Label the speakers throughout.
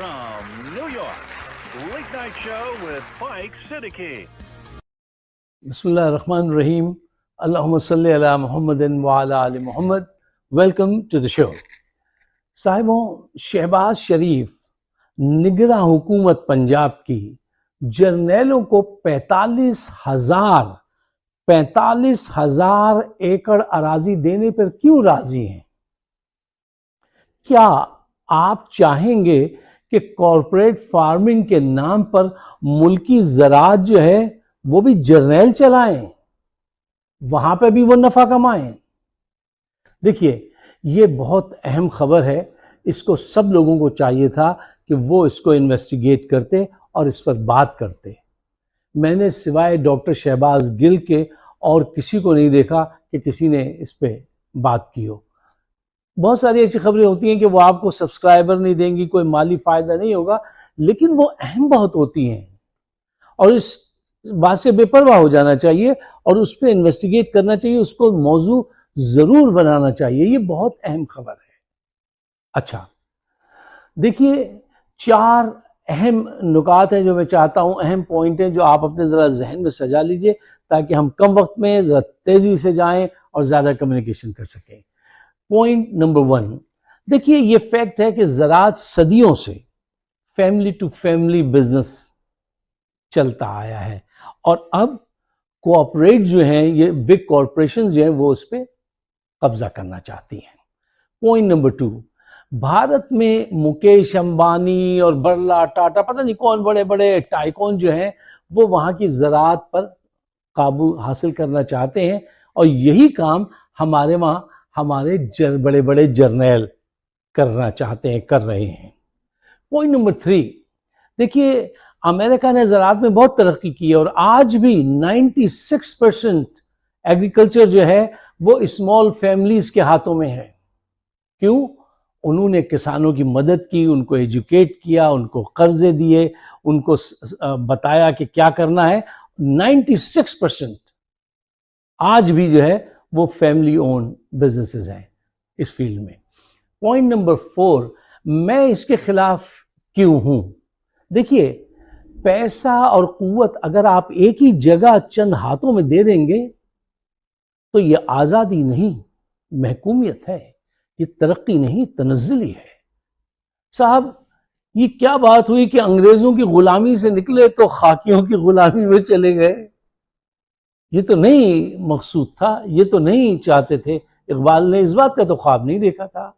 Speaker 1: from New York, Late Night Show with Mike Siddiqui.
Speaker 2: Bismillahirrahmanirrahim. Allahumma salli ala Muhammadin wa ala ali Muhammad. Welcome to the show. साहिबों, Shahbaz शरीफ निगरां हुकूमत पंजाब की जर्नैलों को 45,000 एकड़ अराजी देने पर क्यों राजी हैं? क्या आप चाहेंगे कि कॉरपोरेट फार्मिंग के नाम पर मुल्की ज़राअत जो है वो भी जर्नैल चलाएं, वहां पे भी वो नफा कमाएं? देखिए, ये बहुत अहम खबर है। इसको सब लोगों को चाहिए था कि वो इसको इन्वेस्टिगेट करते और इस पर बात करते। मैंने सिवाय डॉक्टर शहबाज गिल के और किसी को नहीं देखा कि किसी ने इस पे बात की हो। बहुत सारी ऐसी खबरें होती हैं कि वो आपको सब्सक्राइबर नहीं देंगी, कोई माली फायदा नहीं होगा, लेकिन वो अहम बहुत होती हैं और इस बात से बेपरवाह हो जाना चाहिए और उस पर इन्वेस्टिगेट करना चाहिए, उसको मौजू जरूर बनाना चाहिए। ये बहुत अहम खबर है। अच्छा, देखिए, 4 अहम नुकात हैं जो मैं चाहता हूं, अहम पॉइंट हैं जो आप अपने जरा जहन में सजा लीजिए ताकि हम कम वक्त में जरा तेजी से जाएं और ज्यादा कम्युनिकेशन कर सकें। पॉइंट नंबर 1, देखिए, ये फैक्ट है कि ज़राअत सदियों से फैमिली टू फैमिली बिजनेस चलता आया है और अब कोऑपरेट जो हैं, ये बिग कॉरपोरेशन जो हैं, वो उस पर कब्जा करना चाहती हैं। पॉइंट नंबर 2, भारत में मुकेश अंबानी और बिरला, टाटा, पता नहीं कौन बड़े बड़े टाइकॉन जो हैं, वो वहां की ज़राअत पर काबू हासिल करना चाहते हैं और यही काम हमारे वहां हमारे बड़े बड़े जर्नैल करना चाहते हैं, कर रहे हैं। पॉइंट नंबर 3, देखिए, अमेरिका ने ज़राअत में बहुत तरक्की की है और आज भी 96% एग्रीकल्चर जो है वो स्मॉल फैमिलीज के हाथों में है। क्यों? उन्होंने किसानों की मदद की, उनको एजुकेट किया, उनको कर्जे दिए, उनको बताया कि क्या करना है। 96% आज भी जो है वो फैमिली ओन बिजनेसेस हैं इस फील्ड में। पॉइंट नंबर 4, मैं इसके खिलाफ क्यों हूं? देखिए, पैसा और कुव्वत अगर आप एक ही जगह चंद हाथों में दे देंगे तो ये आजादी नहीं, महकूमियत है। ये तरक्की नहीं, तनज़्ज़ुली है। साहब, ये क्या बात हुई कि अंग्रेजों की गुलामी से निकले तो खाकियों की गुलामी में चले गए? ये तो नहीं मकसूद था, ये तो नहीं चाहते थे। इकबाल ने इस बात का तो ख्वाब नहीं देखा था।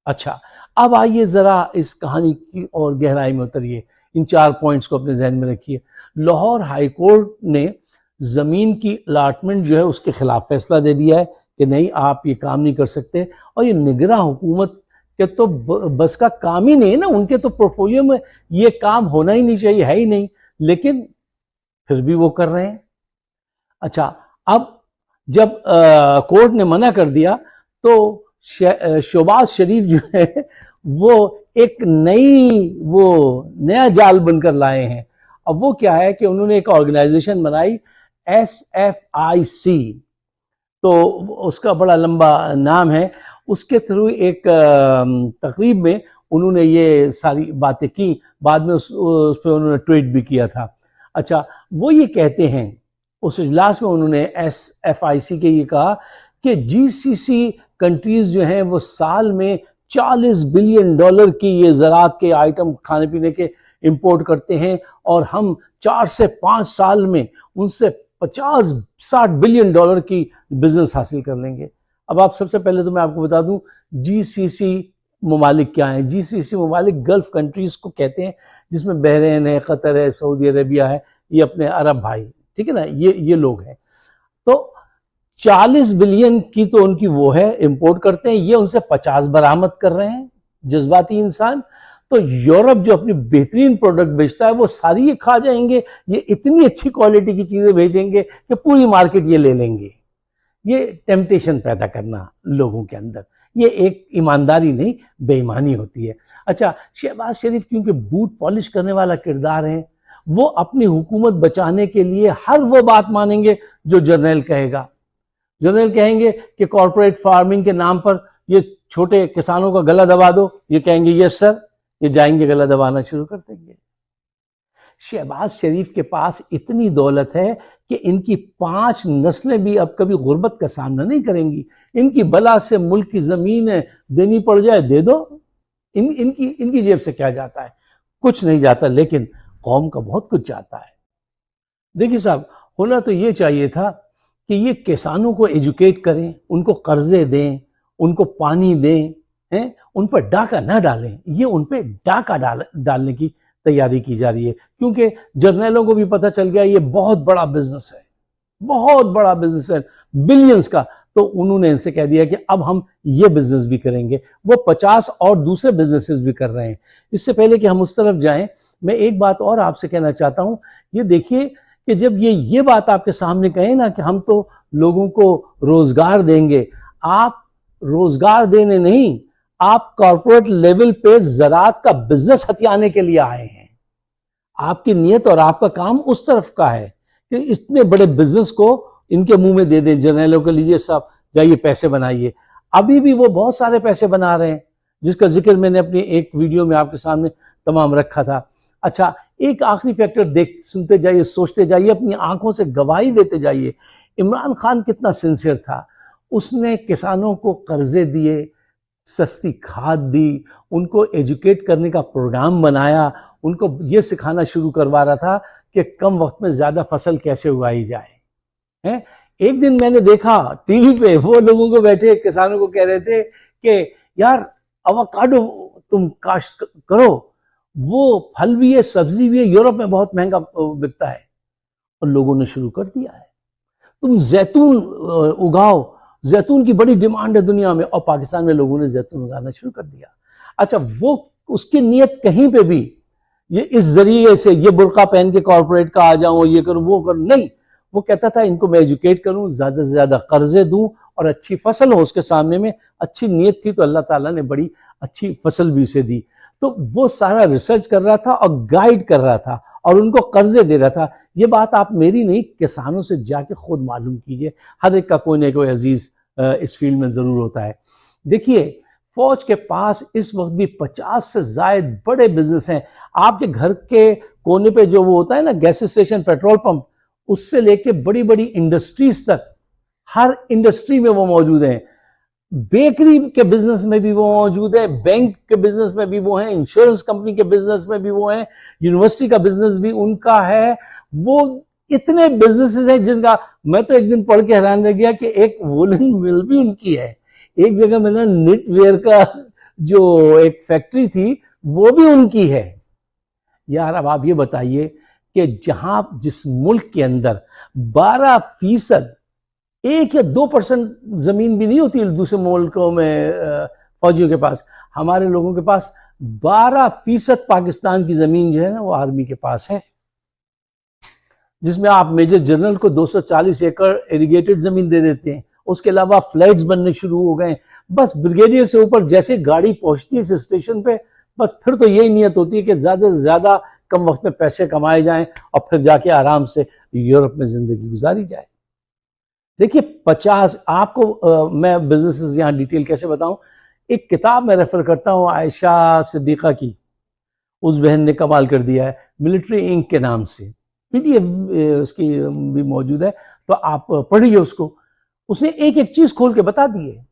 Speaker 2: अच्छा, अब आइए जरा इस कहानी की और गहराई में उतरिए। इन 4 पॉइंट्स को अपने जहन में रखिए। लाहौर हाई कोर्ट ने जमीन की अलाटमेंट जो है उसके खिलाफ फैसला दे दिया है कि नहीं, आप ये काम नहीं कर सकते। और ये निगरां हुकूमत के तो बस का काम ही नहीं है ना, उनके तो पोर्टफोलियो में ये काम होना ही नहीं चाहिए, है ही नहीं, लेकिन फिर भी वो कर रहे हैं। अच्छा, अब जब कोर्ट ने मना कर दिया तो शहबाज शरीफ जो है वो एक नया जाल बनकर लाए हैं। अब वो क्या है कि उन्होंने एक ऑर्गेनाइजेशन बनाई, SFIC, तो उसका बड़ा लंबा नाम है। उसके थ्रू एक तकरीब में उन्होंने ये सारी बातें की, बाद में उस पर उन्होंने ट्वीट भी किया था। अच्छा, वो ये कहते हैं, उस इजलास में उन्होंने SFIC के ये कहा कि GCC कंट्रीज जो हैं वो साल में $40 बिलियन की ये ज़राअत के आइटम, खाने पीने के इंपोर्ट करते हैं और हम 4 से 5 साल में उनसे 50-60 बिलियन डॉलर की बिजनेस हासिल कर लेंगे। अब आप सबसे पहले तो मैं आपको बता दूं GCC ममालिक क्या हैं। GCC ममालिक गल्फ कंट्रीज को कहते हैं, जिसमें बहरीन है, कतर है, सऊदी अरेबिया है, ये अपने अरब भाई, ठीक है ना, ये लोग हैं। तो 40 बिलियन की तो उनकी वो है, इंपोर्ट करते हैं, ये उनसे 50 बरामद कर रहे हैं, जज्बाती इंसान। तो यूरोप जो अपनी बेहतरीन प्रोडक्ट बेचता है वो सारी ये खा जाएंगे, ये इतनी अच्छी क्वालिटी की चीजें भेजेंगे कि पूरी मार्केट ये ले लेंगे। ये टेम्पटेशन पैदा करना लोगों के अंदर, ये एक ईमानदारी नहीं, बेईमानी होती है। अच्छा, शहबाज शरीफ क्योंकि बूट पॉलिश करने वाला किरदार है, वो अपनी हुकूमत बचाने के लिए हर वो बात मानेंगे जो जर्नैल कहेगा। जर्नैल कहेंगे कि कॉर्पोरेट फार्मिंग के नाम पर ये छोटे किसानों का गला दबा दो, ये कहेंगे यस सर, ये जाएंगे गला दबाना शुरू कर देंगे। शहबाज शरीफ के पास इतनी दौलत है कि इनकी 5 नस्लें भी अब कभी गुर्बत का सामना नहीं करेंगी। इनकी बला से मुल्क की जमीनें देनी पड़ जाए दे दो, इनकी जेब से क्या जाता है? कुछ नहीं जाता, लेकिन कौम का बहुत कुछ जाता है। देखिए साहब, होना तो ये चाहिए था कि ये किसानों को एजुकेट करें, उनको कर्जे दें, उनको पानी दें, हैं, उन पर डाका ना डालें। ये उन पर डाका डालने की तैयारी की जा रही है, क्योंकि जर्नैलों को भी पता चल गया ये बहुत बड़ा बिजनेस है, बहुत बड़ा बिजनेस है, बिलियंस का। तो उन्होंने इनसे कह दिया कि अब हम ये बिजनेस भी करेंगे। वो 50 और दूसरे बिजनेसेस भी कर रहे हैं। इससे पहले कि हम उस तरफ जाएं, मैं एक बात और आपसे कहना चाहता हूं। ये देखिए कि जब ये बात आपके सामने कहें ना कि हम तो लोगों को रोजगार देंगे, आप रोजगार देने नहीं, आप कॉर्पोरेट लेवल पे ज़राअत का बिजनेस हथियाने के लिए आए हैं। आपकी नीयत और आपका काम उस तरफ का है कि इतने बड़े बिजनेस को इनके मुंह में दे दें, जर्नैलों को, लीजिए साहब जाइए पैसे बनाइए। अभी भी वो बहुत सारे पैसे बना रहे हैं, जिसका जिक्र मैंने अपनी एक वीडियो में आपके सामने तमाम रखा था। अच्छा, एक आखिरी फैक्टर सुनते जाइए, सोचते जाइए, अपनी आंखों से गवाही देते जाइए। इमरान खान कितना सिंसियर था। उसने किसानों को कर्जे दिए, सस्ती खाद दी, उनको एजुकेट करने का प्रोग्राम बनाया, उनको ये सिखाना शुरू करवा रहा था कि कम वक्त में ज्यादा फसल कैसे उगाई जाए। हैं? एक दिन मैंने देखा टीवी पे वो लोगों को बैठे किसानों को कह रहे थे कि यार अवाकाडो तुम काश्त करो, वो फल भी है, सब्जी भी है, यूरोप में बहुत महंगा बिकता है। और लोगों ने शुरू कर दिया है। तुम जैतून उगाओ, जैतून की बड़ी डिमांड है दुनिया में, और पाकिस्तान में लोगों ने जैतून उगाना शुरू कर दिया। अच्छा, वो उसकी नीयत कहीं पे भी ये इस जरिए से ये बुर्का पहन के कॉर्पोरेट का आ जाऊं, ये करूं, वो करूं, नहीं। वो कहता था इनको मैं एजुकेट करूं, ज्यादा से ज्यादा कर्जे दूं और अच्छी फसल हो उसके सामने में। अच्छी नीयत थी तो अल्लाह ताला ने बड़ी अच्छी फसल भी उसे दी। तो वो सारा रिसर्च कर रहा था और गाइड कर रहा था और उनको कर्जे दे रहा था। ये बात आप मेरी नहीं, किसानों से जाके खुद मालूम कीजिए। हर एक का कोई ना कोई अजीज इस फील्ड में जरूर होता है। देखिए, फौज के पास इस वक्त भी 50 से ज्यादा बड़े बिजनेस हैं। आपके घर के कोने पे जो वो होता है ना गैस स्टेशन, पेट्रोल पंप, उससे लेके बड़ी बड़ी इंडस्ट्रीज तक, हर इंडस्ट्री में वो मौजूद हैं। बेकरी के बिजनेस में भी वो मौजूद है, बैंक के बिजनेस में भी वो हैं, इंश्योरेंस कंपनी के बिजनेस में भी वो हैं, यूनिवर्सिटी का बिजनेस भी उनका है। वो इतने बिजनेसेस हैं जिनका मैं तो एक दिन पढ़ के हैरान रह गया कि एक वुलन मिल भी उनकी है। एक जगह मैंने निटवेयर का जो एक फैक्ट्री थी वो भी उनकी है। यार अब आप ये बताइए कि जहां जिस मुल्क के अंदर 12% 1 या 2% जमीन भी नहीं होती दूसरे मुल्कों में फौजियों के पास, हमारे लोगों के पास 12% पाकिस्तान की जमीन जो है ना वो आर्मी के पास है, जिसमें आप मेजर जनरल को 240 एकड़ इरिगेटेड जमीन दे देते हैं। उसके अलावा फ्लैट्स बनने शुरू हो गए। बस ब्रिगेडियर से ऊपर जैसे गाड़ी पहुंचती है इस स्टेशन पे, बस फिर तो यही नियत होती है कि ज्यादा से ज्यादा कम वक्त में पैसे कमाए जाएं और फिर जाके आराम से यूरोप में जिंदगी गुजारी जाए। देखिए 50 आपको मैं बिजनेसेस यहाँ डिटेल कैसे बताऊं। एक किताब मैं रेफर करता हूँ आयशा सिद्दीका की, उस बहन ने कमाल कर दिया है, मिलिट्री इंक के नाम से, पीडीएफ उसकी भी मौजूद है, तो आप पढ़िए उसको। उसने एक एक चीज खोल के बता दी है।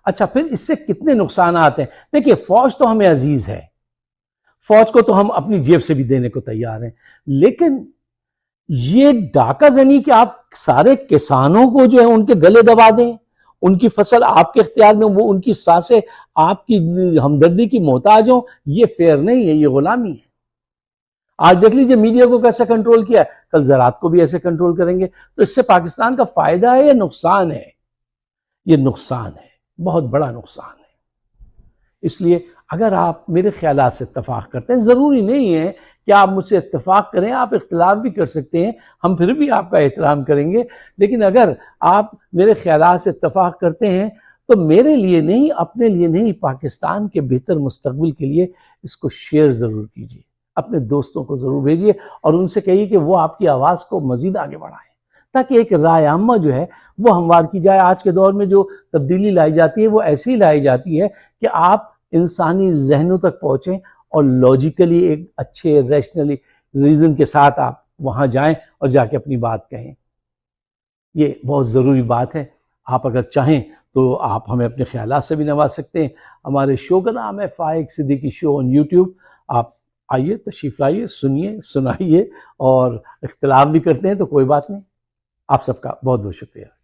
Speaker 2: अच्छा, फिर इससे कितने नुकसान आते हैं। देखिए, फौज तो हमें अजीज है, फौज को तो हम अपनी जेब से भी देने को तैयार हैं, लेकिन ये डाका जनी कि आप सारे किसानों को जो है उनके गले दबा दें, उनकी फसल आपके इख्तियार में, वो उनकी सांसें आपकी हमदर्दी की मोहताज हो, ये फेयर नहीं है, ये गुलामी है। आज देख लीजिए मीडिया को कैसे कंट्रोल किया, कल ज़राअत को भी ऐसे कंट्रोल करेंगे। तो इससे पाकिस्तान का फायदा है या नुकसान है? ये नुकसान है, बहुत बड़ा नुकसान है। इसलिए अगर आप मेरे ख्यालात से इत्तफाक करते हैं, जरूरी नहीं है कि आप मुझसे इत्तफाक करें, आप इख्तिलाफ भी कर सकते हैं, हम फिर भी आपका एहतराम करेंगे। लेकिन अगर आप मेरे ख्यालात से इत्तफाक करते हैं तो मेरे लिए नहीं, अपने लिए नहीं, पाकिस्तान के बेहतर मुस्तकबिल के लिए इसको शेयर जरूर कीजिए, अपने दोस्तों को जरूर भेजिए और उनसे कहिए कि वो आपकी आवाज़ को मजीद आगे बढ़ाएं, ताकि एक राय आम्मा जो है वो हमवार की जाए। आज के दौर में जो तब्दीली लाई जाती है वो ऐसी ही लाई जाती है कि आप इंसानी जहनों तक पहुँचें और लॉजिकली एक अच्छे रैशनली रीज़न के साथ आप वहाँ जाएं और जाके अपनी बात कहें। ये बहुत ज़रूरी बात है। आप अगर चाहें तो आप हमें अपने ख्यालात से भी नवाज सकते हैं। हमारे शो का नाम है फाइक सिद्दीकी शो ऑन यूट्यूब। आप आइए, तशरीफ़ लाइए, सुनिए, सुनाइए, और इख्तिलाफ भी करते हैं तो कोई बात नहीं। आप सबका बहुत बहुत शुक्रिया।